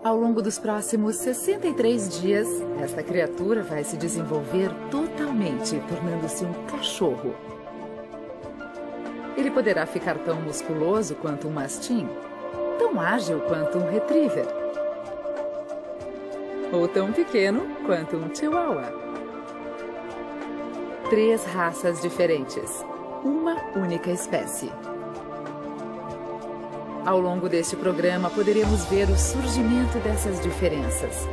Ao longo dos próximos 63 dias, esta criatura vai se desenvolver totalmente, tornando-se um cachorro. Ele poderá ficar tão musculoso quanto um mastim, tão ágil quanto um retriever, ou tão pequeno quanto um chihuahua. 3 raças diferentes, uma única espécie. Ao longo deste programa, poderemos ver o surgimento dessas diferenças.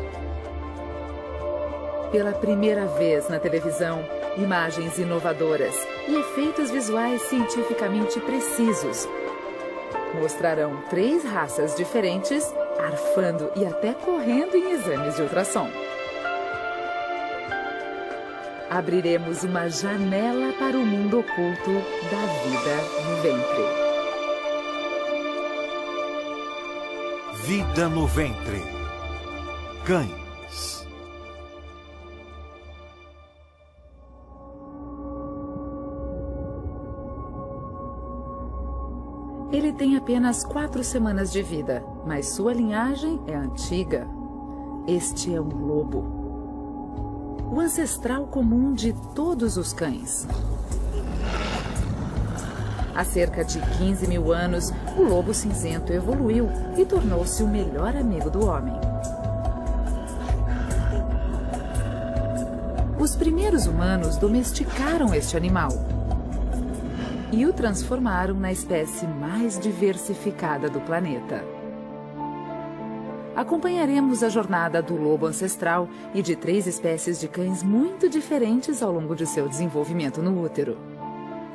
Pela primeira vez na televisão, imagens inovadoras e efeitos visuais cientificamente precisos mostrarão 3 raças diferentes arfando e até correndo em exames de ultrassom. Abriremos uma janela para o mundo oculto da vida no ventre. Vida no ventre. Cães. Ele tem apenas 4 semanas de vida, mas sua linhagem é antiga. Este é um lobo, o ancestral comum de todos os cães. Há cerca de 15 mil anos, o lobo cinzento evoluiu e tornou-se o melhor amigo do homem. Os primeiros humanos domesticaram este animal e o transformaram na espécie mais diversificada do planeta. Acompanharemos a jornada do lobo ancestral e de 3 espécies de cães muito diferentes ao longo de seu desenvolvimento no útero.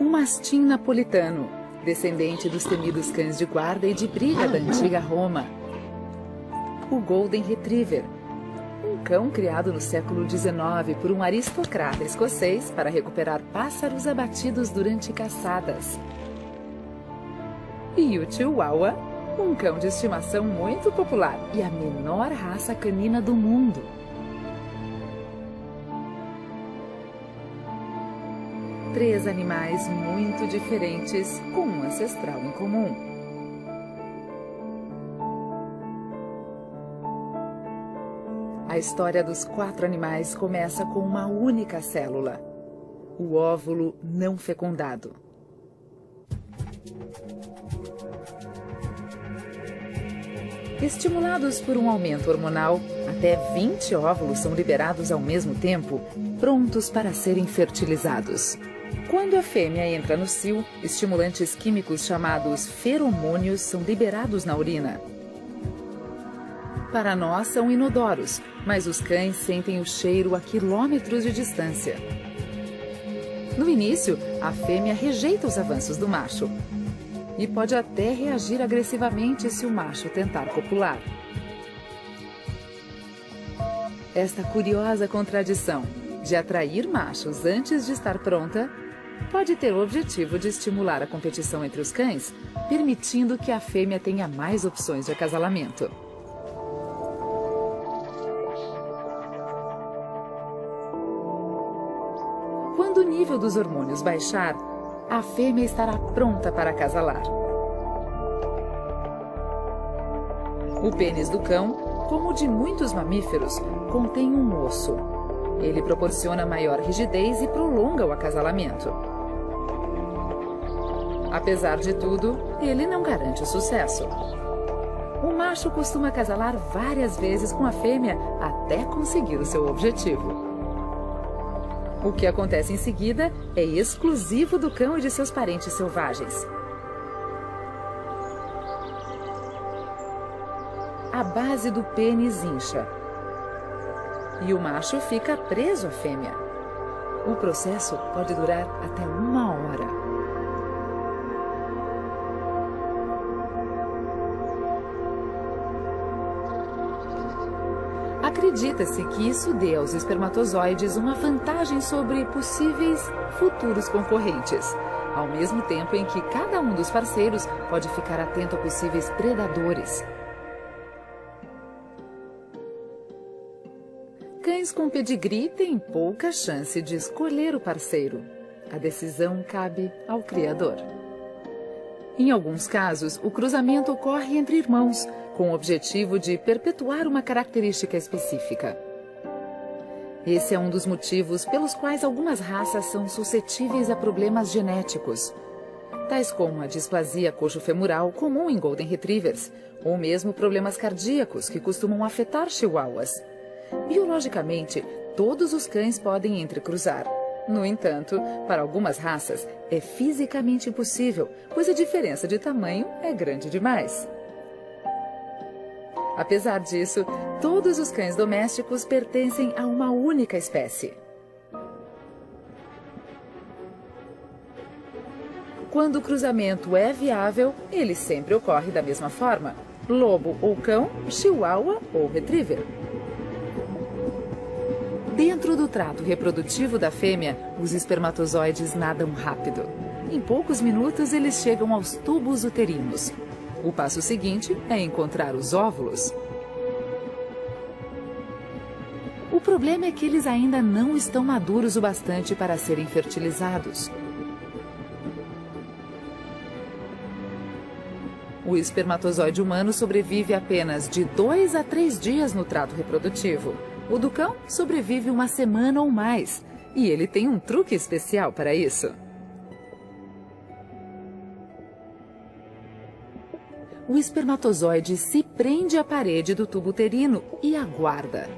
Um mastim napolitano, descendente dos temidos cães de guarda e de briga da antiga Roma. O Golden Retriever, um cão criado no século XIX por um aristocrata escocês para recuperar pássaros abatidos durante caçadas. E o Chihuahua, um cão de estimação muito popular e a menor raça canina do mundo. Três animais muito diferentes, com um ancestral em comum. A história dos 4 animais começa com uma única célula, o óvulo não fecundado. Estimulados por um aumento hormonal, até 20 óvulos são liberados ao mesmo tempo, prontos para serem fertilizados. Quando a fêmea entra no cio, estimulantes químicos chamados feromônios são liberados na urina. Para nós são inodoros, mas os cães sentem o cheiro a quilômetros de distância. No início, a fêmea rejeita os avanços do macho e pode até reagir agressivamente se o macho tentar copular. Esta curiosa contradição de atrair machos antes de estar pronta pode ter o objetivo de estimular a competição entre os cães, permitindo que a fêmea tenha mais opções de acasalamento. Quando o nível dos hormônios baixar, a fêmea estará pronta para acasalar. O pênis do cão, como o de muitos mamíferos, contém um osso. Ele proporciona maior rigidez e prolonga o acasalamento. Apesar de tudo, ele não garante o sucesso. O macho costuma acasalar várias vezes com a fêmea até conseguir o seu objetivo. O que acontece em seguida é exclusivo do cão e de seus parentes selvagens. A base do pênis incha e o macho fica preso à fêmea. O processo pode durar até 1 hora. Acredita-se que isso dê aos espermatozoides uma vantagem sobre possíveis futuros concorrentes, ao mesmo tempo em que cada um dos parceiros pode ficar atento a possíveis predadores. Cães com pedigree têm pouca chance de escolher o parceiro. A decisão cabe ao criador. Em alguns casos, o cruzamento ocorre entre irmãos, com o objetivo de perpetuar uma característica específica. Esse é um dos motivos pelos quais algumas raças são suscetíveis a problemas genéticos, tais como a displasia coxofemoral comum em Golden Retrievers, ou mesmo problemas cardíacos que costumam afetar chihuahuas. Biologicamente, todos os cães podem entrecruzar. No entanto, para algumas raças, é fisicamente impossível, pois a diferença de tamanho é grande demais. Apesar disso, todos os cães domésticos pertencem a uma única espécie. Quando o cruzamento é viável, ele sempre ocorre da mesma forma: lobo ou cão, chihuahua ou retriever. Dentro do trato reprodutivo da fêmea, os espermatozoides nadam rápido. Em poucos minutos, eles chegam aos tubos uterinos. O passo seguinte é encontrar os óvulos. O problema é que eles ainda não estão maduros o bastante para serem fertilizados. O espermatozoide humano sobrevive apenas de 2 a 3 dias no trato reprodutivo. O do cão sobrevive uma semana ou mais, e ele tem um truque especial para isso. O espermatozoide se prende à parede do tubo uterino e aguarda.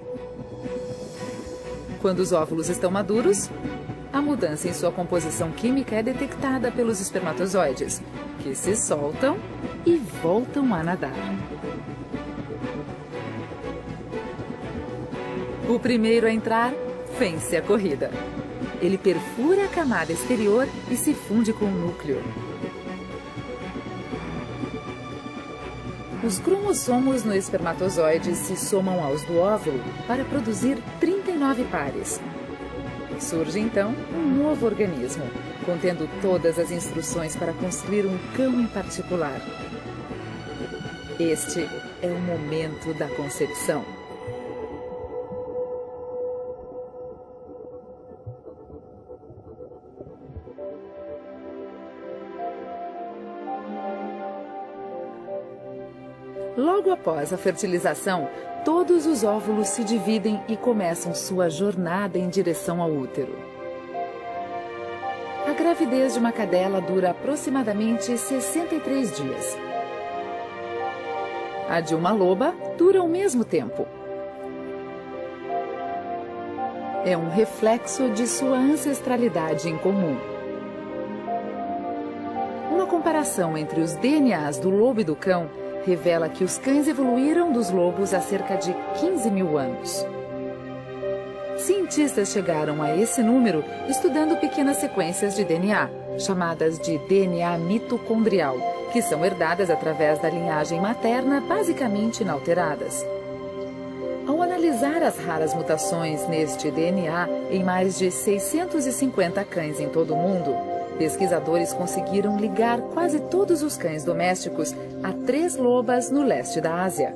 Quando os óvulos estão maduros, a mudança em sua composição química é detectada pelos espermatozoides, que se soltam e voltam a nadar. O primeiro a entrar vence a corrida. Ele perfura a camada exterior e se funde com o núcleo. Os cromossomos no espermatozoide se somam aos do óvulo para produzir 39 pares. Surge então um novo organismo, contendo todas as instruções para construir um cão em particular. Este é o momento da concepção. Logo após a fertilização, todos os óvulos se dividem e começam sua jornada em direção ao útero. A gravidez de uma cadela dura aproximadamente 63 dias. A de uma loba dura o mesmo tempo. É um reflexo de sua ancestralidade em comum. Uma comparação entre os DNAs do lobo e do cão revela que os cães evoluíram dos lobos há cerca de 15 mil anos. Cientistas chegaram a esse número estudando pequenas sequências de DNA, chamadas de DNA mitocondrial, que são herdadas através da linhagem materna basicamente inalteradas. Ao analisar as raras mutações neste DNA em mais de 650 cães em todo o mundo, pesquisadores conseguiram ligar quase todos os cães domésticos a 3 lobas no leste da Ásia.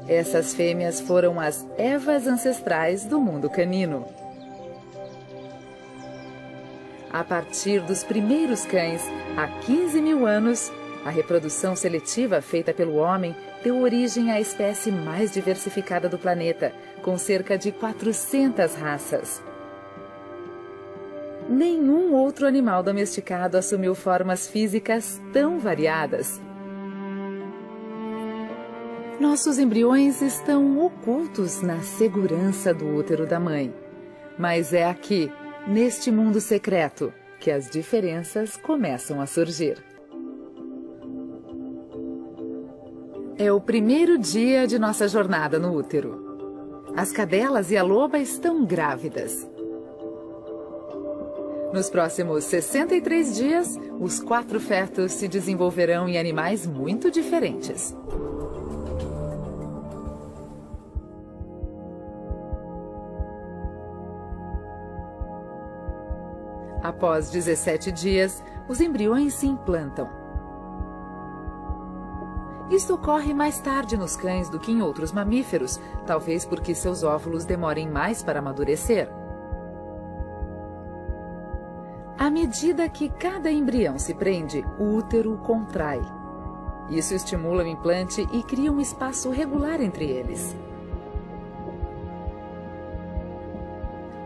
Essas fêmeas foram as Evas ancestrais do mundo canino. A partir dos primeiros cães, há 15 mil anos, a reprodução seletiva feita pelo homem deu origem à espécie mais diversificada do planeta, com cerca de 400 raças. Nenhum outro animal domesticado assumiu formas físicas tão variadas. Nossos embriões estão ocultos na segurança do útero da mãe. Mas é aqui, neste mundo secreto, que as diferenças começam a surgir. É o primeiro dia de nossa jornada no útero. As cadelas e a loba estão grávidas. Nos próximos 63 dias, os 4 fetos se desenvolverão em animais muito diferentes. Após 17 dias, os embriões se implantam. Isto ocorre mais tarde nos cães do que em outros mamíferos, talvez porque seus óvulos demorem mais para amadurecer. À medida medida que cada embrião se prende, o útero contrai. Isso estimula o implante e cria um espaço regular entre eles.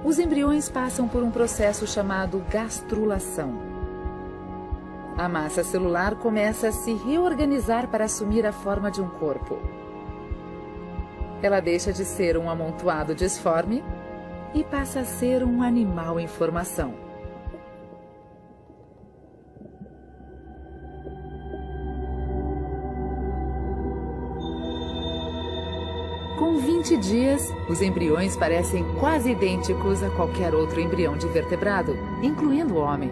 Os embriões passam por um processo chamado gastrulação. A massa celular começa a se reorganizar para assumir a forma de um corpo. Ela deixa de ser um amontoado disforme e passa a ser um animal em formação. Com 20 dias, os embriões parecem quase idênticos a qualquer outro embrião de vertebrado, incluindo o homem.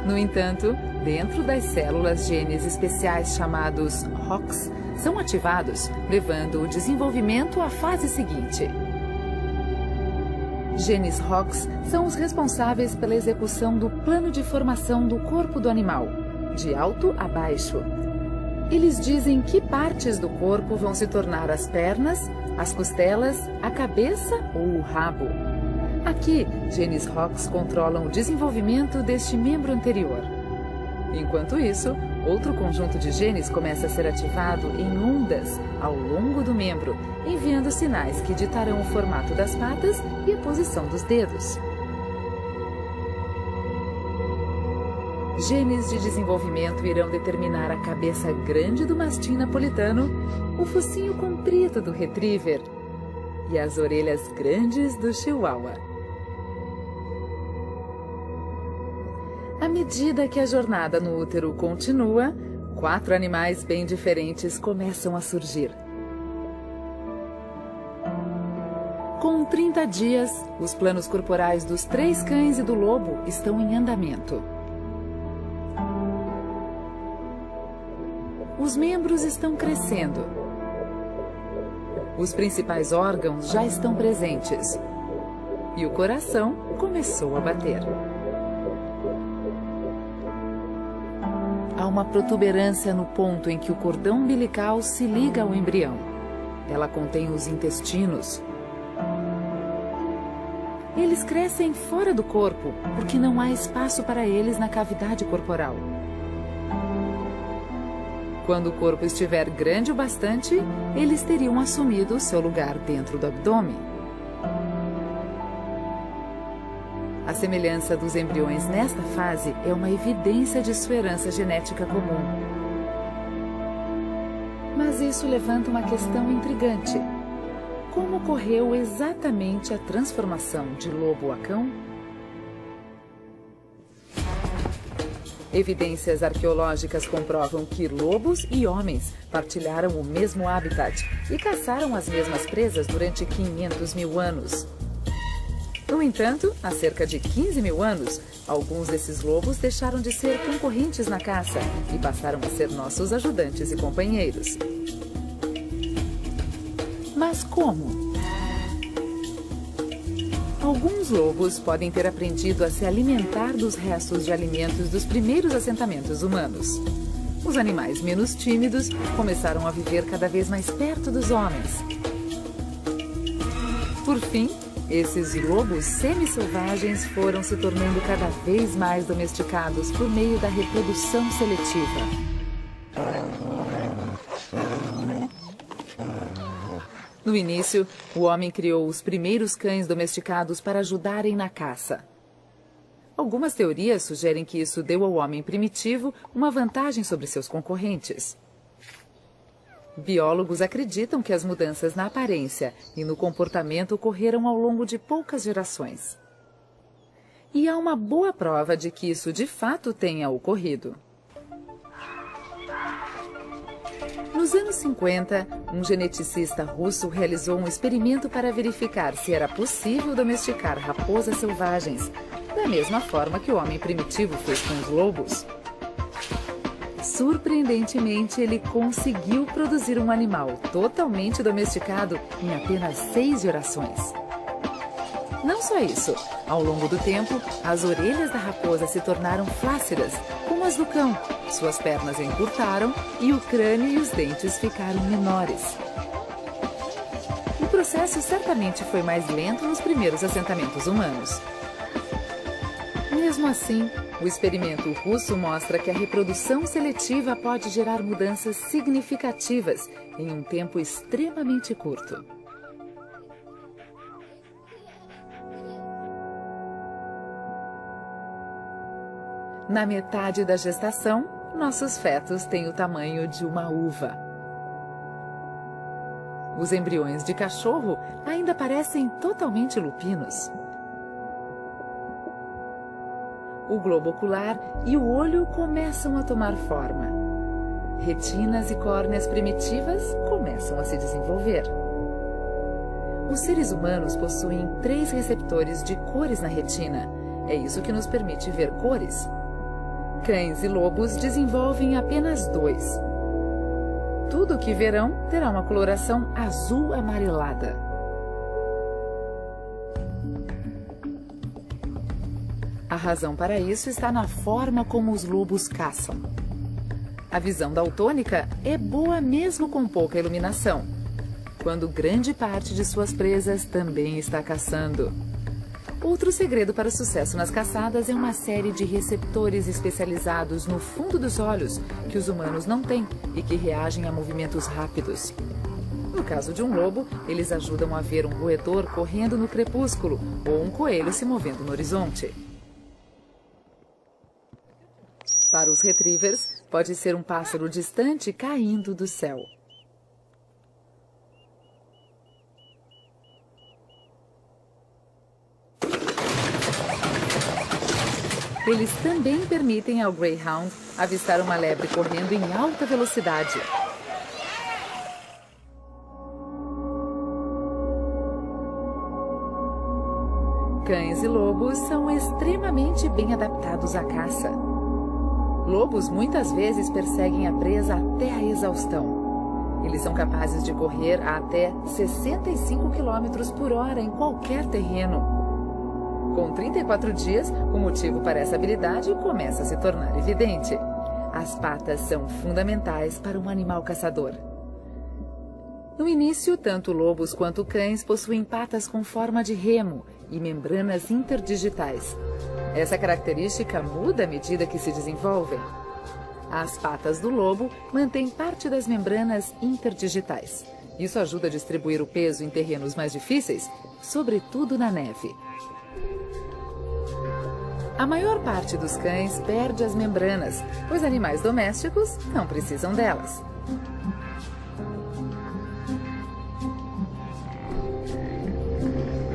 No entanto, dentro das células, genes especiais chamados HOX são ativados, levando o desenvolvimento à fase seguinte. Genes HOX são os responsáveis pela execução do plano de formação do corpo do animal, de alto a baixo. Eles dizem que partes do corpo vão se tornar as pernas, as costelas, a cabeça ou o rabo. Aqui, genes HOX controlam o desenvolvimento deste membro anterior. Enquanto isso, outro conjunto de genes começa a ser ativado em ondas ao longo do membro, enviando sinais que ditarão o formato das patas e a posição dos dedos. Genes de desenvolvimento irão determinar a cabeça grande do mastim napolitano, o focinho comprido do retriever e as orelhas grandes do chihuahua. À medida que a jornada no útero continua, 4 animais bem diferentes começam a surgir. Com 30 dias, os planos corporais dos 3 cães e do lobo estão em andamento. Os membros estão crescendo. Os principais órgãos já estão presentes. E o coração começou a bater. Há uma protuberância no ponto em que o cordão umbilical se liga ao embrião. Ela contém os intestinos. Eles crescem fora do corpo, porque não há espaço para eles na cavidade corporal. Quando o corpo estiver grande o bastante, eles teriam assumido seu lugar dentro do abdômen. A semelhança dos embriões nesta fase é uma evidência de sua herança genética comum. Mas isso levanta uma questão intrigante. Como ocorreu exatamente a transformação de lobo a cão? Evidências arqueológicas comprovam que lobos e homens partilharam o mesmo habitat e caçaram as mesmas presas durante 500 mil anos. No entanto, há cerca de 15 mil anos, alguns desses lobos deixaram de ser concorrentes na caça e passaram a ser nossos ajudantes e companheiros. Mas como? Alguns lobos podem ter aprendido a se alimentar dos restos de alimentos dos primeiros assentamentos humanos. Os animais menos tímidos começaram a viver cada vez mais perto dos homens. Por fim, esses lobos semi-selvagens foram se tornando cada vez mais domesticados por meio da reprodução seletiva. No início, o homem criou os primeiros cães domesticados para ajudarem na caça. Algumas teorias sugerem que isso deu ao homem primitivo uma vantagem sobre seus concorrentes. Biólogos acreditam que as mudanças na aparência e no comportamento ocorreram ao longo de poucas gerações. E há uma boa prova de que isso de fato tenha ocorrido. Nos anos 50, um geneticista russo realizou um experimento para verificar se era possível domesticar raposas selvagens, da mesma forma que o homem primitivo fez com os lobos. Surpreendentemente, ele conseguiu produzir um animal totalmente domesticado em apenas 6 gerações. Não só isso, ao longo do tempo, as orelhas da raposa se tornaram flácidas, como as do cão, suas pernas encurtaram e o crânio e os dentes ficaram menores. O processo certamente foi mais lento nos primeiros assentamentos humanos. Mesmo assim, o experimento russo mostra que a reprodução seletiva pode gerar mudanças significativas em um tempo extremamente curto. Na metade da gestação, nossos fetos têm o tamanho de uma uva. Os embriões de cachorro ainda parecem totalmente lupinos. O globo ocular e o olho começam a tomar forma. Retinas e córneas primitivas começam a se desenvolver. Os seres humanos possuem 3 receptores de cores na retina. É isso que nos permite ver cores. Cães e lobos desenvolvem apenas 2. Tudo o que verão terá uma coloração azul amarelada. A razão para isso está na forma como os lobos caçam. A visão daltônica é boa mesmo com pouca iluminação, quando grande parte de suas presas também está caçando. Outro segredo para o sucesso nas caçadas é uma série de receptores especializados no fundo dos olhos que os humanos não têm e que reagem a movimentos rápidos. No caso de um lobo, eles ajudam a ver um roedor correndo no crepúsculo ou um coelho se movendo no horizonte. Para os retrievers, pode ser um pássaro distante caindo do céu. Eles também permitem ao Greyhound avistar uma lebre correndo em alta velocidade. Cães e lobos são extremamente bem adaptados à caça. Lobos muitas vezes perseguem a presa até a exaustão. Eles são capazes de correr a até 65 km por hora em qualquer terreno. Com 34 dias, o motivo para essa habilidade começa a se tornar evidente. As patas são fundamentais para um animal caçador. No início, tanto lobos quanto cães possuem patas com forma de remo e membranas interdigitais. Essa característica muda à medida que se desenvolvem. As patas do lobo mantêm parte das membranas interdigitais. Isso ajuda a distribuir o peso em terrenos mais difíceis, sobretudo na neve. A maior parte dos cães perde as membranas, pois animais domésticos não precisam delas.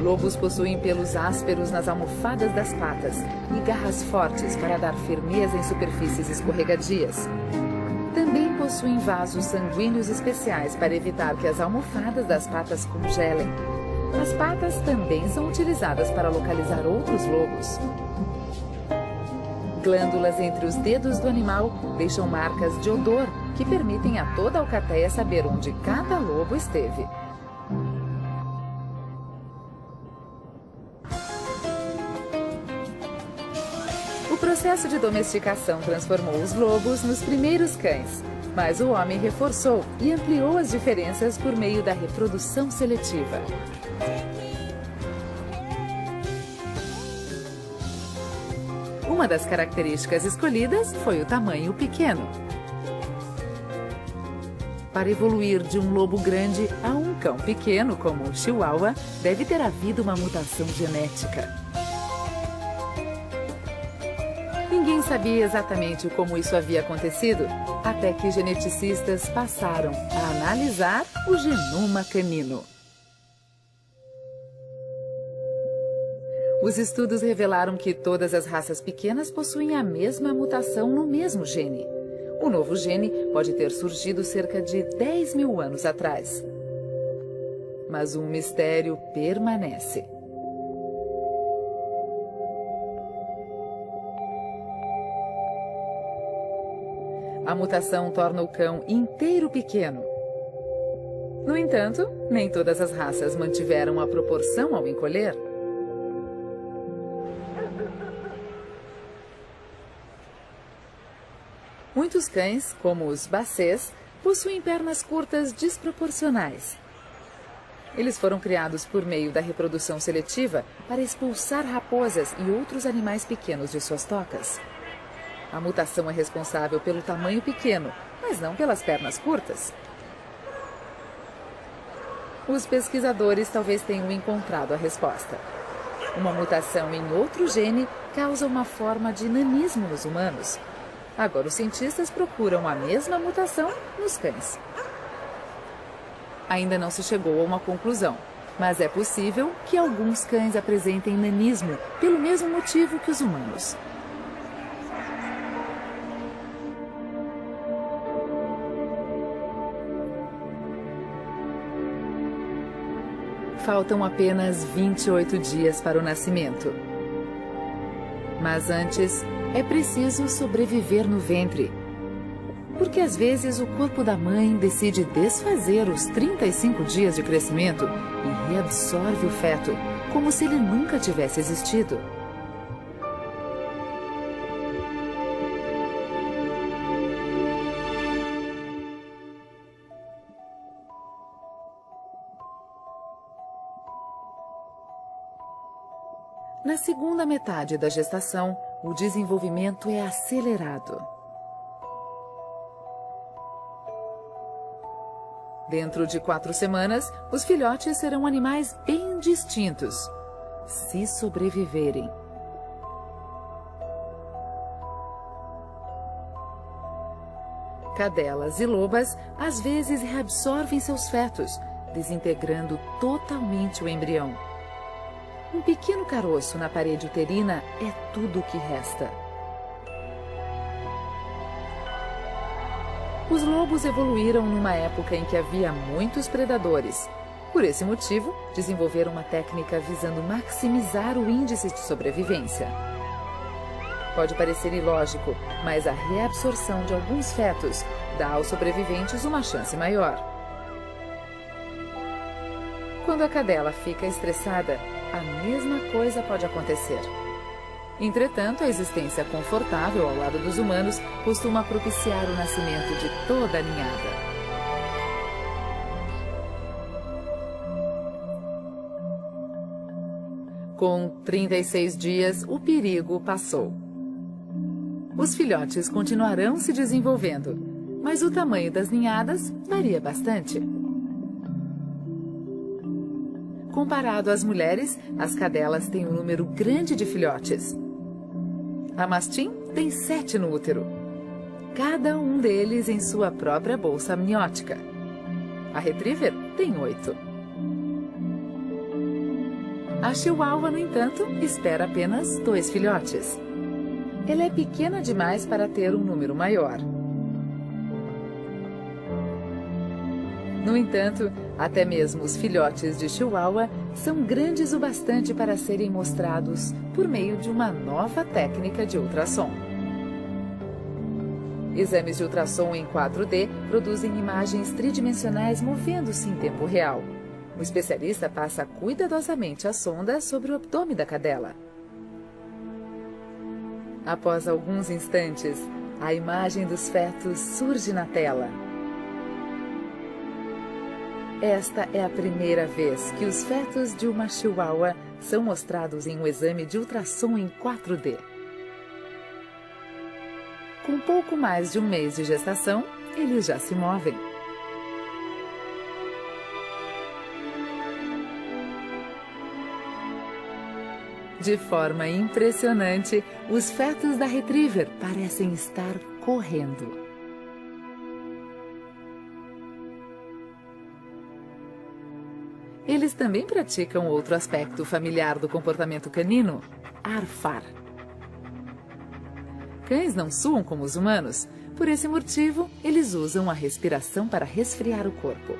Lobos possuem pelos ásperos nas almofadas das patas e garras fortes para dar firmeza em superfícies escorregadias. Também possuem vasos sanguíneos especiais para evitar que as almofadas das patas congelem. As patas também são utilizadas para localizar outros lobos. Glândulas entre os dedos do animal deixam marcas de odor que permitem a toda a alcateia saber onde cada lobo esteve. O processo de domesticação transformou os lobos nos primeiros cães, mas o homem reforçou e ampliou as diferenças por meio da reprodução seletiva. Uma das características escolhidas foi o tamanho pequeno. Para evoluir de um lobo grande a um cão pequeno, como o Chihuahua, deve ter havido uma mutação genética. Ninguém sabia exatamente como isso havia acontecido, até que geneticistas passaram a analisar o genoma canino. Os estudos revelaram que todas as raças pequenas possuem a mesma mutação no mesmo gene. O novo gene pode ter surgido cerca de 10 mil anos atrás. Mas um mistério permanece. A mutação torna o cão inteiro pequeno. No entanto, nem todas as raças mantiveram a proporção ao encolher. Muitos cães, como os Basset, possuem pernas curtas desproporcionais. Eles foram criados por meio da reprodução seletiva para expulsar raposas e outros animais pequenos de suas tocas. A mutação é responsável pelo tamanho pequeno, mas não pelas pernas curtas. Os pesquisadores talvez tenham encontrado a resposta. Uma mutação em outro gene causa uma forma de nanismo nos humanos. Agora os cientistas procuram a mesma mutação nos cães. Ainda não se chegou a uma conclusão, mas é possível que alguns cães apresentem nanismo pelo mesmo motivo que os humanos. Faltam apenas 28 dias para o nascimento. Mas antes, é preciso sobreviver no ventre. Porque às vezes o corpo da mãe decide desfazer os 35 dias de crescimento e reabsorve o feto, como se ele nunca tivesse existido. Na segunda metade da gestação, o desenvolvimento é acelerado. Dentro de 4 semanas, os filhotes serão animais bem distintos, se sobreviverem. Cadelas e lobas às vezes reabsorvem seus fetos, desintegrando totalmente o embrião. Um pequeno caroço na parede uterina é tudo o que resta. Os lobos evoluíram numa época em que havia muitos predadores. Por esse motivo, desenvolveram uma técnica visando maximizar o índice de sobrevivência. Pode parecer ilógico, mas a reabsorção de alguns fetos dá aos sobreviventes uma chance maior. Quando a cadela fica estressada, a mesma coisa pode acontecer. Entretanto, a existência confortável ao lado dos humanos costuma propiciar o nascimento de toda a ninhada. Com 36 dias, o perigo passou. Os filhotes continuarão se desenvolvendo, mas o tamanho das ninhadas varia bastante. Comparado às mulheres, as cadelas têm um número grande de filhotes. A mastim tem 7 no útero, cada um deles em sua própria bolsa amniótica. A retriever tem 8. A chihuahua, no entanto, espera apenas 2 filhotes. Ela é pequena demais para ter um número maior. No entanto, até mesmo os filhotes de chihuahua são grandes o bastante para serem mostrados por meio de uma nova técnica de ultrassom. Exames de ultrassom em 4D produzem imagens tridimensionais movendo-se em tempo real. O especialista passa cuidadosamente a sonda sobre o abdômen da cadela. Após alguns instantes, a imagem dos fetos surge na tela. Esta é a primeira vez que os fetos de uma chihuahua são mostrados em um exame de ultrassom em 4D. Com pouco mais de um mês de gestação, eles já se movem. De forma impressionante, os fetos da retriever parecem estar correndo. Eles também praticam outro aspecto familiar do comportamento canino, arfar. Cães não suam como os humanos, por esse motivo, eles usam a respiração para resfriar o corpo.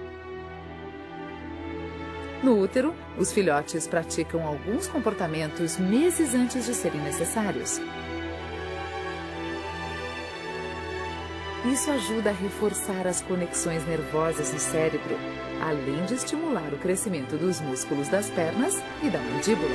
No útero, os filhotes praticam alguns comportamentos meses antes de serem necessários. Isso ajuda a reforçar as conexões nervosas do cérebro, além de estimular o crescimento dos músculos das pernas e da mandíbula.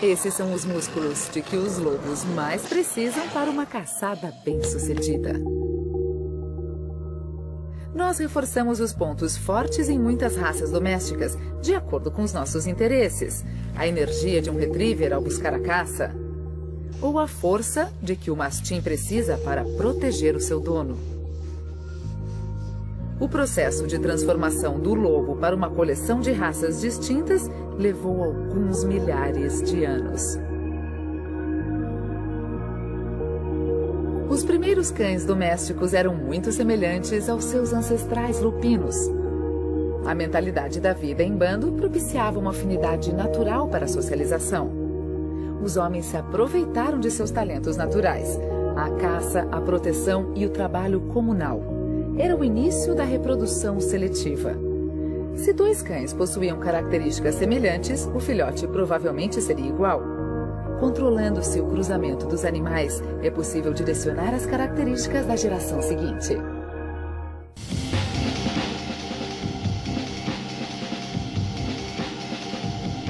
Esses são os músculos de que os lobos mais precisam para uma caçada bem-sucedida. Nós reforçamos os pontos fortes em muitas raças domésticas, de acordo com os nossos interesses. A energia de um retriever ao buscar a caça, ou a força de que o mastim precisa para proteger o seu dono. O processo de transformação do lobo para uma coleção de raças distintas levou alguns milhares de anos. Os primeiros cães domésticos eram muito semelhantes aos seus ancestrais lupinos. A mentalidade da vida em bando propiciava uma afinidade natural para a socialização. Os homens se aproveitaram de seus talentos naturais, a caça, a proteção e o trabalho comunal. Era o início da reprodução seletiva. Se dois cães possuíam características semelhantes, o filhote provavelmente seria igual. Controlando-se o cruzamento dos animais, é possível direcionar as características da geração seguinte.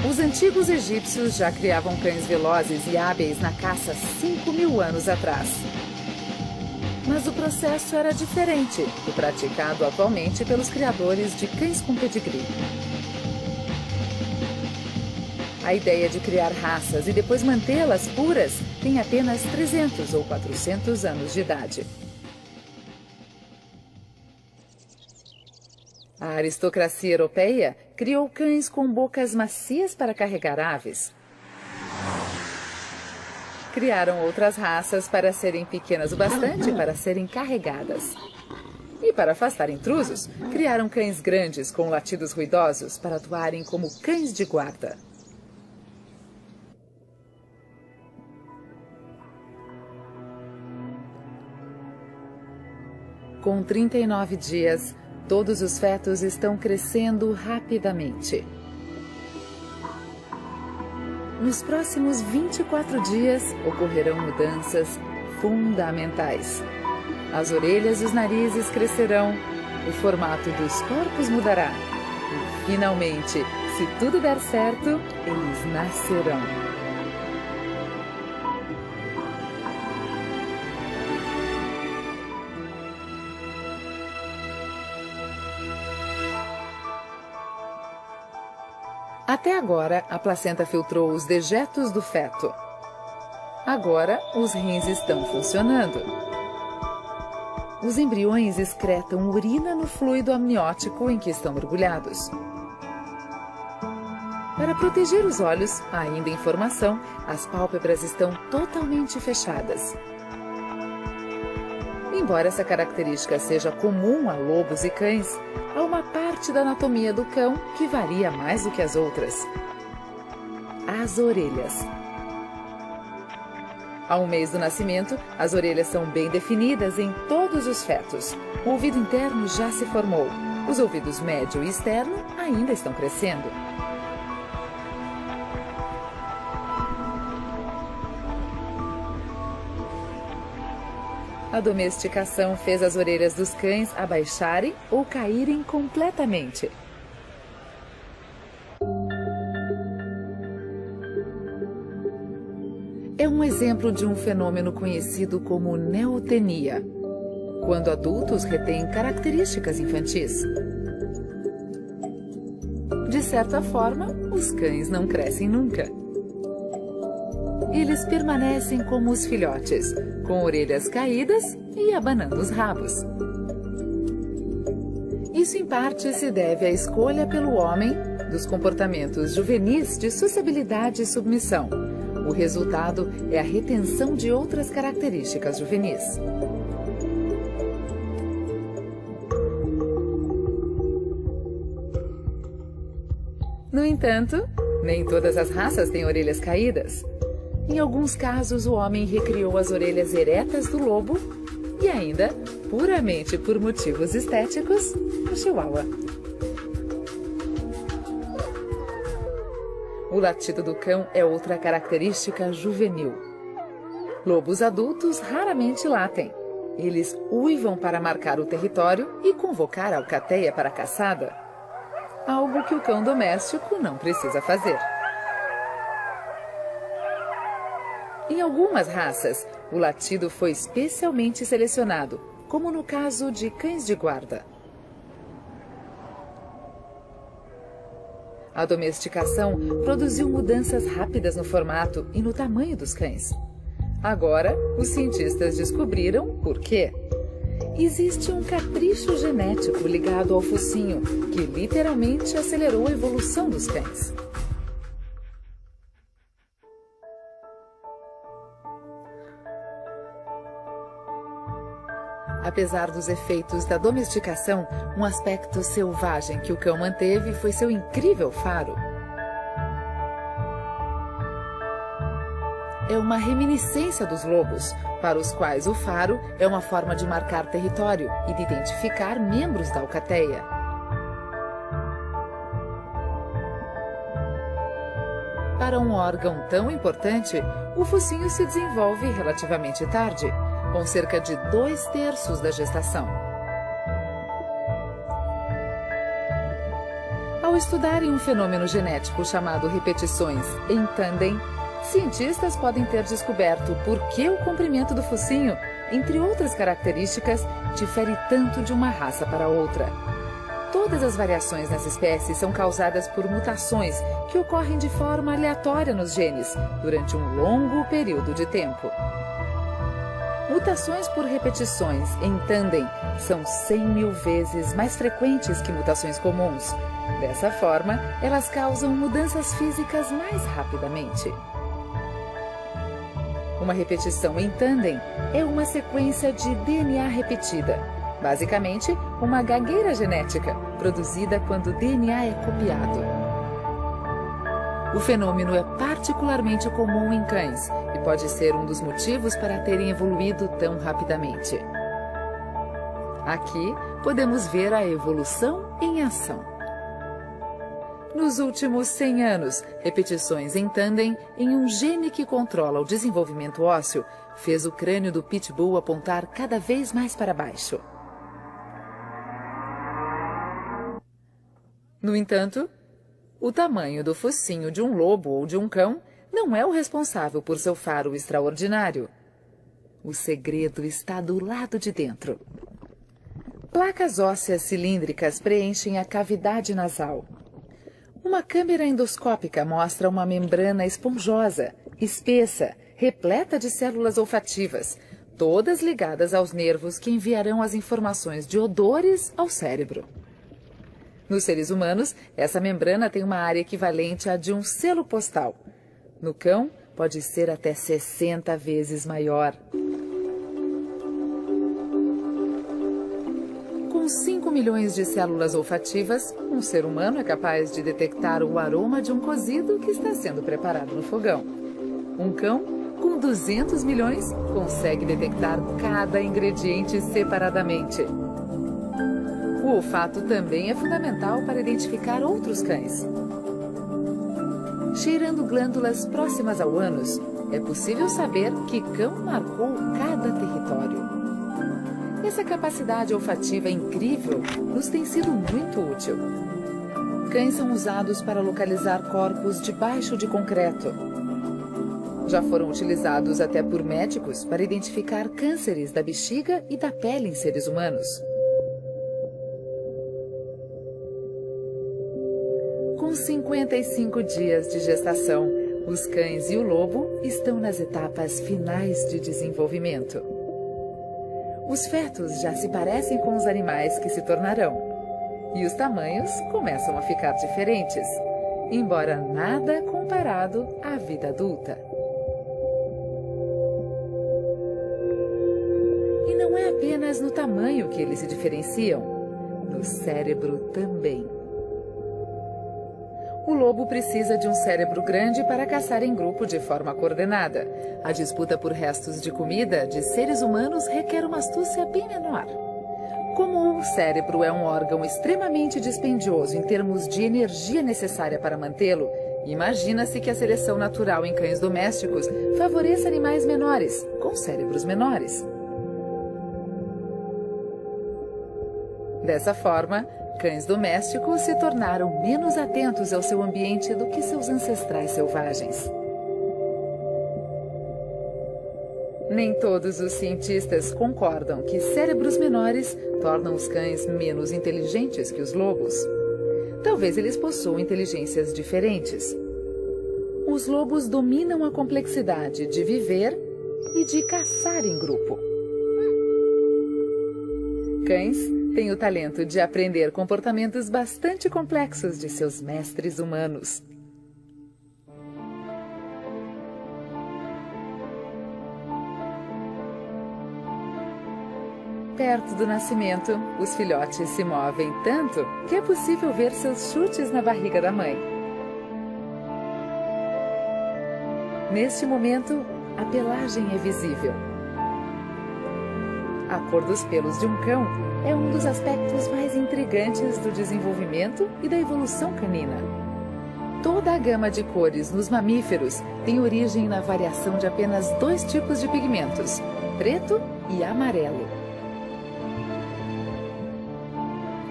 Os antigos egípcios já criavam cães velozes e hábeis na caça 5.000 anos atrás. Mas o processo era diferente do praticado atualmente pelos criadores de cães com pedigree. A ideia de criar raças e depois mantê-las puras tem apenas 300 ou 400 anos de idade. A aristocracia europeia criou cães com bocas macias para carregar aves. Criaram outras raças para serem pequenas o bastante para serem carregadas. E para afastar intrusos, criaram cães grandes com latidos ruidosos para atuarem como cães de guarda. Com 39 dias, todos os fetos estão crescendo rapidamente. Nos próximos 24 dias, ocorrerão mudanças fundamentais. As orelhas e os narizes crescerão, o formato dos corpos mudará. E, finalmente, se tudo der certo, eles nascerão. Até agora, a placenta filtrou os dejetos do feto. Agora, os rins estão funcionando. Os embriões excretam urina no fluido amniótico em que estão mergulhados. Para proteger os olhos, ainda em formação, as pálpebras estão totalmente fechadas. Embora essa característica seja comum a lobos e cães, há uma parte da anatomia do cão que varia mais do que as outras: as orelhas. Ao mês do nascimento, as orelhas são bem definidas em todos os fetos. O ouvido interno já se formou. Os ouvidos médio e externo ainda estão crescendo. A domesticação fez as orelhas dos cães abaixarem ou caírem completamente. É um exemplo de um fenômeno conhecido como neotenia, quando adultos retêm características infantis. De certa forma, os cães não crescem nunca. Eles permanecem como os filhotes, com orelhas caídas e abanando os rabos. Isso, em parte, se deve à escolha pelo homem dos comportamentos juvenis de sociabilidade e submissão. O resultado é a retenção de outras características juvenis. No entanto, nem todas as raças têm orelhas caídas. Em alguns casos, o homem recriou as orelhas eretas do lobo e ainda, puramente por motivos estéticos, o chihuahua. O latido do cão é outra característica juvenil. Lobos adultos raramente latem. Eles uivam para marcar o território e convocar a alcateia para a caçada, algo que o cão doméstico não precisa fazer. Em algumas raças, o latido foi especialmente selecionado, como no caso de cães de guarda. A domesticação produziu mudanças rápidas no formato e no tamanho dos cães. Agora, os cientistas descobriram por quê. Existe um capricho genético ligado ao focinho, que literalmente acelerou a evolução dos cães. Apesar dos efeitos da domesticação, um aspecto selvagem que o cão manteve foi seu incrível faro. É uma reminiscência dos lobos, para os quais o faro é uma forma de marcar território e de identificar membros da alcateia. Para um órgão tão importante, o focinho se desenvolve relativamente tarde, com cerca de 2/3 da gestação. Ao estudarem um fenômeno genético chamado repetições em tandem, cientistas podem ter descoberto por que o comprimento do focinho, entre outras características, difere tanto de uma raça para outra. Todas as variações nessa espécie são causadas por mutações que ocorrem de forma aleatória nos genes durante um longo período de tempo. Mutações por repetições em tandem são 100.000 vezes mais frequentes que mutações comuns. Dessa forma, elas causam mudanças físicas mais rapidamente. Uma repetição em tandem é uma sequência de DNA repetida, basicamente uma gagueira genética produzida quando o DNA é copiado. O fenômeno é particularmente comum em cães e pode ser um dos motivos para terem evoluído tão rapidamente. Aqui podemos ver a evolução em ação. Nos últimos 100 anos, repetições em tandem em um gene que controla o desenvolvimento ósseo fez o crânio do pitbull apontar cada vez mais para baixo. No entanto, o tamanho do focinho de um lobo ou de um cão não é o responsável por seu faro extraordinário. O segredo está do lado de dentro. Placas ósseas cilíndricas preenchem a cavidade nasal. Uma câmera endoscópica mostra uma membrana esponjosa, espessa, repleta de células olfativas, todas ligadas aos nervos que enviarão as informações de odores ao cérebro. Nos seres humanos, essa membrana tem uma área equivalente à de um selo postal. No cão, pode ser até 60 vezes maior. Com 5 milhões de células olfativas, um ser humano é capaz de detectar o aroma de um cozido que está sendo preparado no fogão. Um cão, com 200 milhões, consegue detectar cada ingrediente separadamente. O olfato também é fundamental para identificar outros cães. Cheirando glândulas próximas ao ânus, é possível saber que cão marcou cada território. Essa capacidade olfativa incrível nos tem sido muito útil. Cães são usados para localizar corpos debaixo de concreto. Já foram utilizados até por médicos para identificar cânceres da bexiga e da pele em seres humanos. Com 55 dias de gestação, os cães e o lobo estão nas etapas finais de desenvolvimento. Os fetos já se parecem com os animais que se tornarão, e os tamanhos começam a ficar diferentes, embora nada comparado à vida adulta. E não é apenas no tamanho que eles se diferenciam, no cérebro também. O lobo precisa de um cérebro grande para caçar em grupo de forma coordenada. A disputa por restos de comida de seres humanos requer uma astúcia bem menor. Como o cérebro é um órgão extremamente dispendioso em termos de energia necessária para mantê-lo, imagina-se que a seleção natural em cães domésticos favoreça animais menores, com cérebros menores. Dessa forma, cães domésticos se tornaram menos atentos ao seu ambiente do que seus ancestrais selvagens. Nem todos os cientistas concordam que cérebros menores tornam os cães menos inteligentes que os lobos. Talvez eles possuam inteligências diferentes. Os lobos dominam a complexidade de viver e de caçar em grupo. Cães têm o talento de aprender comportamentos bastante complexos de seus mestres humanos. Perto do nascimento, os filhotes se movem tanto que é possível ver seus chutes na barriga da mãe. Neste momento, a pelagem é visível. A cor dos pelos de um cão é um dos aspectos mais intrigantes do desenvolvimento e da evolução canina. Toda a gama de cores nos mamíferos tem origem na variação de apenas 2 tipos de pigmentos, preto e amarelo.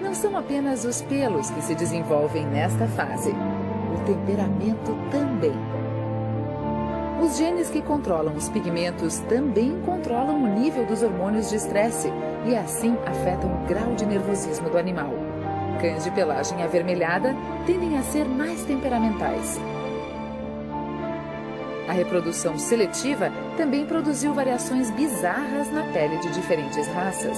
Não são apenas os pelos que se desenvolvem nesta fase, o temperamento também. Os genes que controlam os pigmentos também controlam o nível dos hormônios de estresse e assim afetam o grau de nervosismo do animal. Cães de pelagem avermelhada tendem a ser mais temperamentais. A reprodução seletiva também produziu variações bizarras na pele de diferentes raças.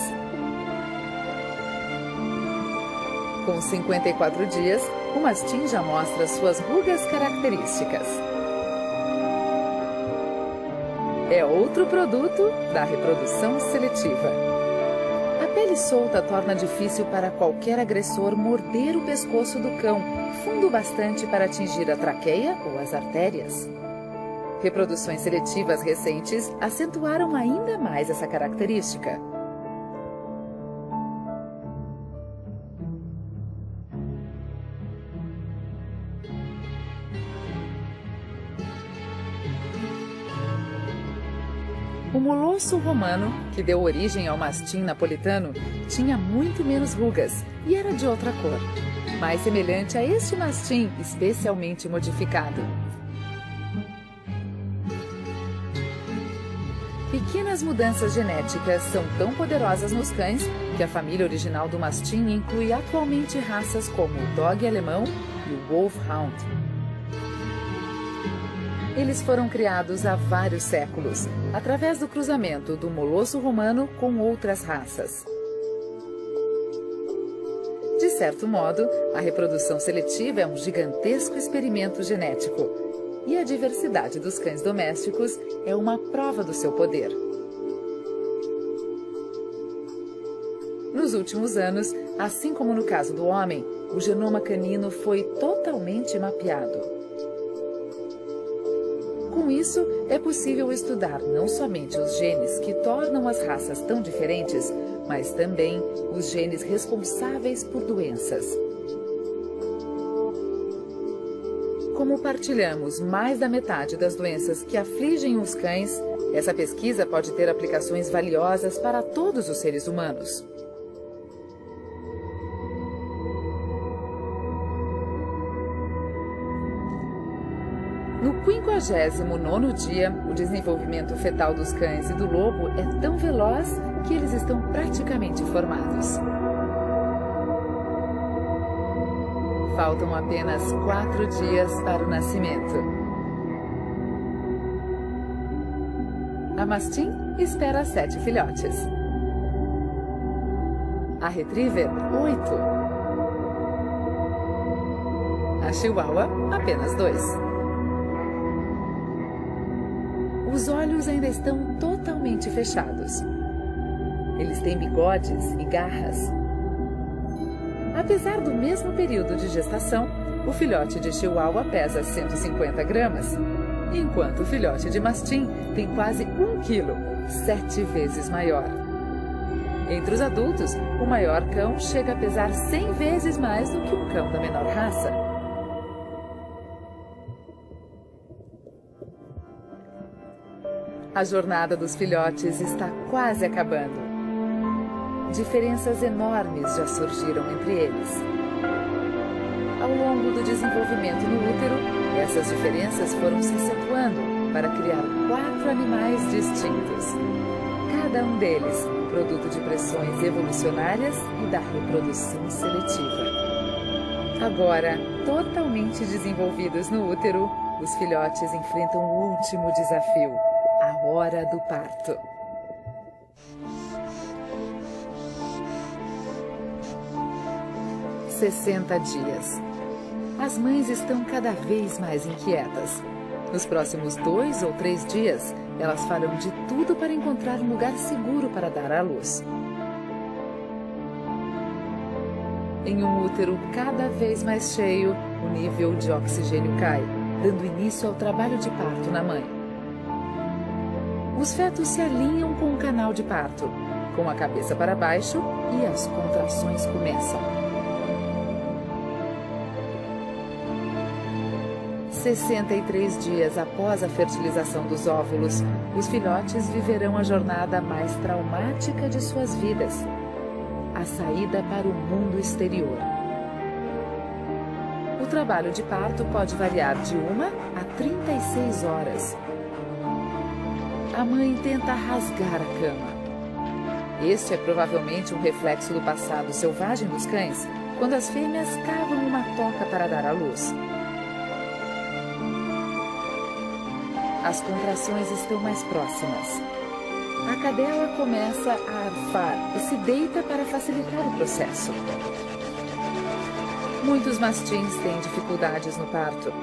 Com 54 dias, o mastim já mostra suas rugas características. É outro produto da reprodução seletiva. A pele solta torna difícil para qualquer agressor morder o pescoço do cão, fundo bastante para atingir a traqueia ou as artérias. Reproduções seletivas recentes acentuaram ainda mais essa característica. O Molosso romano, que deu origem ao mastim napolitano, tinha muito menos rugas e era de outra cor, mais semelhante a este mastim especialmente modificado. Pequenas mudanças genéticas são tão poderosas nos cães que a família original do mastim inclui atualmente raças como o Dog alemão e o Wolfhound. Eles foram criados há vários séculos, através do cruzamento do Molosso romano com outras raças. De certo modo, a reprodução seletiva é um gigantesco experimento genético, e a diversidade dos cães domésticos é uma prova do seu poder. Nos últimos anos, assim como no caso do homem, o genoma canino foi totalmente mapeado. Com isso, é possível estudar não somente os genes que tornam as raças tão diferentes, mas também os genes responsáveis por doenças. Como partilhamos mais da metade das doenças que afligem os cães, essa pesquisa pode ter aplicações valiosas para todos os seres humanos. No 59º dia, o desenvolvimento fetal dos cães e do lobo é tão veloz que eles estão praticamente formados. Faltam apenas 4 dias para o nascimento. A mastim espera 7 filhotes. A retriever, 8. A chihuahua, apenas 2. Os olhos ainda estão totalmente fechados. Eles têm bigodes e garras. Apesar do mesmo período de gestação, o filhote de chihuahua pesa 150 gramas, enquanto o filhote de mastim tem quase 1 quilo, 7 vezes maior. Entre os adultos, o maior cão chega a pesar 100 vezes mais do que um cão da menor raça. A jornada dos filhotes está quase acabando. Diferenças enormes já surgiram entre eles. Ao longo do desenvolvimento no útero, essas diferenças foram se acentuando para criar 4 animais distintos. Cada um deles, produto de pressões evolucionárias e da reprodução seletiva. Agora, totalmente desenvolvidos no útero, os filhotes enfrentam o último desafio, a hora do parto. – 60 dias. As mães estão cada vez mais inquietas. Nos próximos 2 ou 3 dias, elas farão de tudo para encontrar um lugar seguro para dar à luz. Em um útero cada vez mais cheio, o nível de oxigênio cai, dando início ao trabalho de parto na mãe. Os fetos se alinham com o canal de parto, com a cabeça para baixo, e as contrações começam. 63 dias após a fertilização dos óvulos, os filhotes viverão a jornada mais traumática de suas vidas, a saída para o mundo exterior. O trabalho de parto pode variar de 1 a 36 horas. A mãe tenta rasgar a cama. Este é provavelmente um reflexo do passado selvagem dos cães, quando as fêmeas cavam uma toca para dar à luz. As contrações estão mais próximas. A cadela começa a arfar e se deita para facilitar o processo. Muitos mastins têm dificuldades no parto.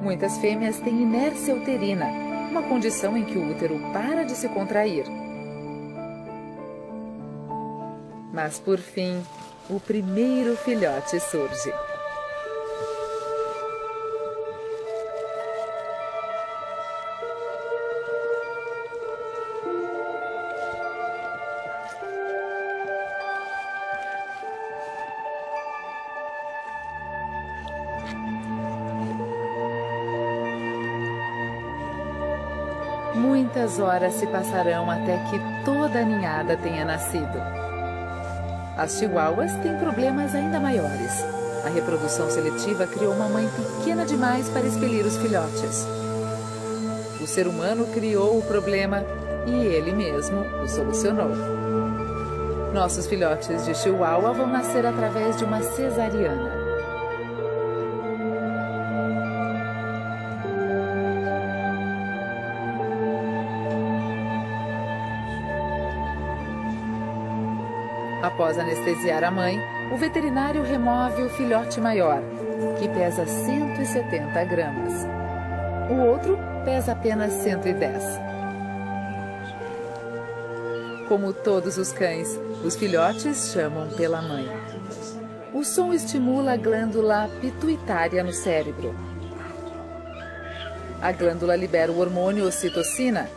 Muitas fêmeas têm inércia uterina, uma condição em que o útero para de se contrair. Mas, por fim, o primeiro filhote surge. Muitas horas se passarão até que toda a ninhada tenha nascido. As chihuahuas têm problemas ainda maiores. A reprodução seletiva criou uma mãe pequena demais para expelir os filhotes. O ser humano criou o problema e ele mesmo o solucionou. Nossos filhotes de chihuahua vão nascer através de uma cesariana. Após anestesiar a mãe, o veterinário remove o filhote maior, que pesa 170 gramas. O outro pesa apenas 110. Como todos os cães, os filhotes chamam pela mãe. O som estimula a glândula pituitária no cérebro. A glândula libera o hormônio ocitocina,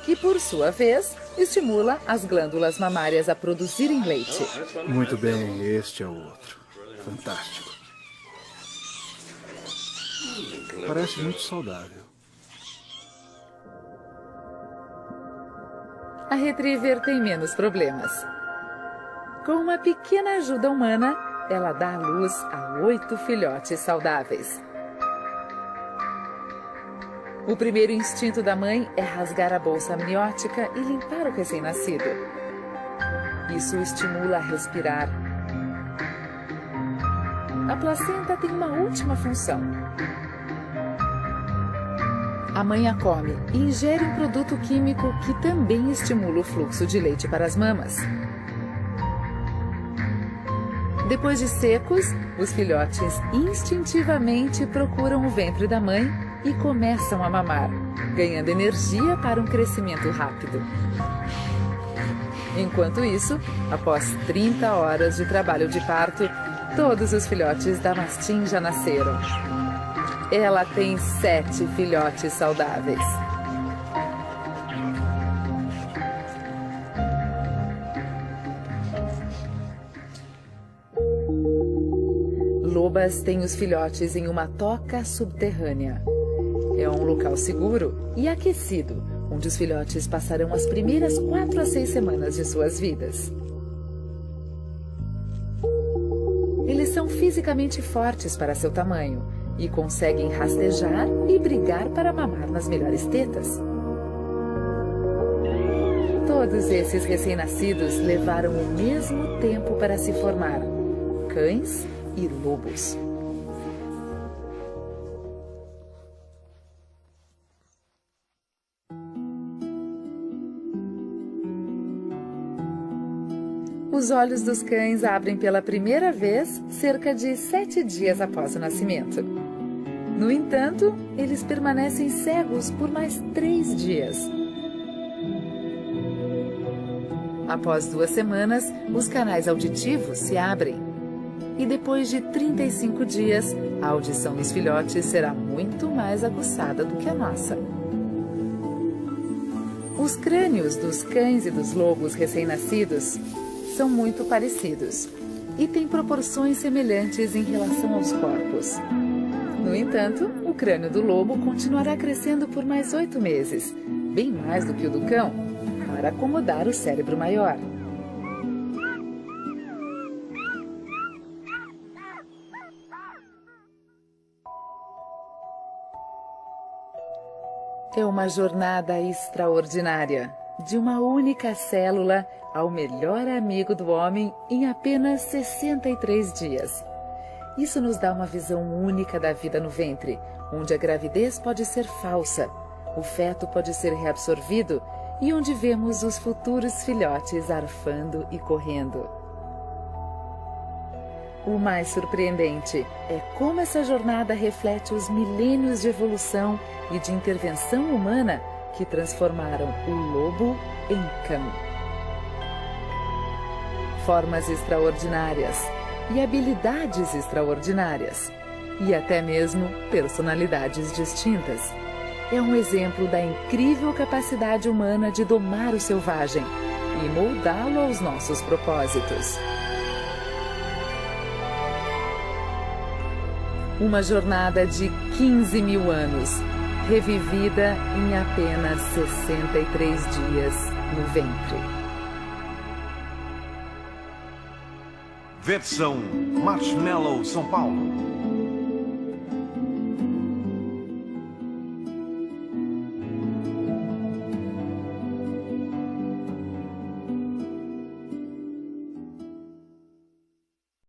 que, por sua vez, estimula as glândulas mamárias a produzirem leite. Muito bem, este é o outro. Fantástico. Parece muito saudável. A retriever tem menos problemas. Com uma pequena ajuda humana, ela dá à luz a 8 filhotes saudáveis. O primeiro instinto da mãe é rasgar a bolsa amniótica e limpar o recém-nascido. Isso o estimula a respirar. A placenta tem uma última função. A mãe a come e ingere um produto químico que também estimula o fluxo de leite para as mamas. Depois de secos, os filhotes instintivamente procuram o ventre da mãe e começam a mamar, ganhando energia para um crescimento rápido. Enquanto isso, após 30 horas de trabalho de parto, todos os filhotes da mastim já nasceram. Ela tem 7 filhotes saudáveis. Lobas têm os filhotes em uma toca subterrânea. É um local seguro e aquecido, onde os filhotes passarão as primeiras 4 a 6 semanas de suas vidas. Eles são fisicamente fortes para seu tamanho e conseguem rastejar e brigar para mamar nas melhores tetas. Todos esses recém-nascidos levaram o mesmo tempo para se formar: cães e lobos. Os olhos dos cães abrem pela primeira vez cerca de 7 dias após o nascimento. No entanto, eles permanecem cegos por mais 3 dias. Após 2 semanas, os canais auditivos se abrem. E depois de 35 dias, a audição dos filhotes será muito mais aguçada do que a nossa. Os crânios dos cães e dos lobos recém-nascidos são muito parecidos e têm proporções semelhantes em relação aos corpos. No entanto, o crânio do lobo continuará crescendo por mais 8 meses, bem mais do que o do cão, para acomodar o cérebro maior. É uma jornada extraordinária, de uma única célula ao melhor amigo do homem em apenas 63 dias. Isso nos dá uma visão única da vida no ventre, onde a gravidez pode ser falsa, o feto pode ser reabsorvido e onde vemos os futuros filhotes arfando e correndo. O mais surpreendente é como essa jornada reflete os milênios de evolução e de intervenção humana que transformaram o lobo em cão. Formas extraordinárias e habilidades extraordinárias, e até mesmo personalidades distintas. É um exemplo da incrível capacidade humana de domar o selvagem e moldá-lo aos nossos propósitos. Uma jornada de 15.000 anos, revivida em apenas 63 dias no ventre. Versão Marshmallow São Paulo.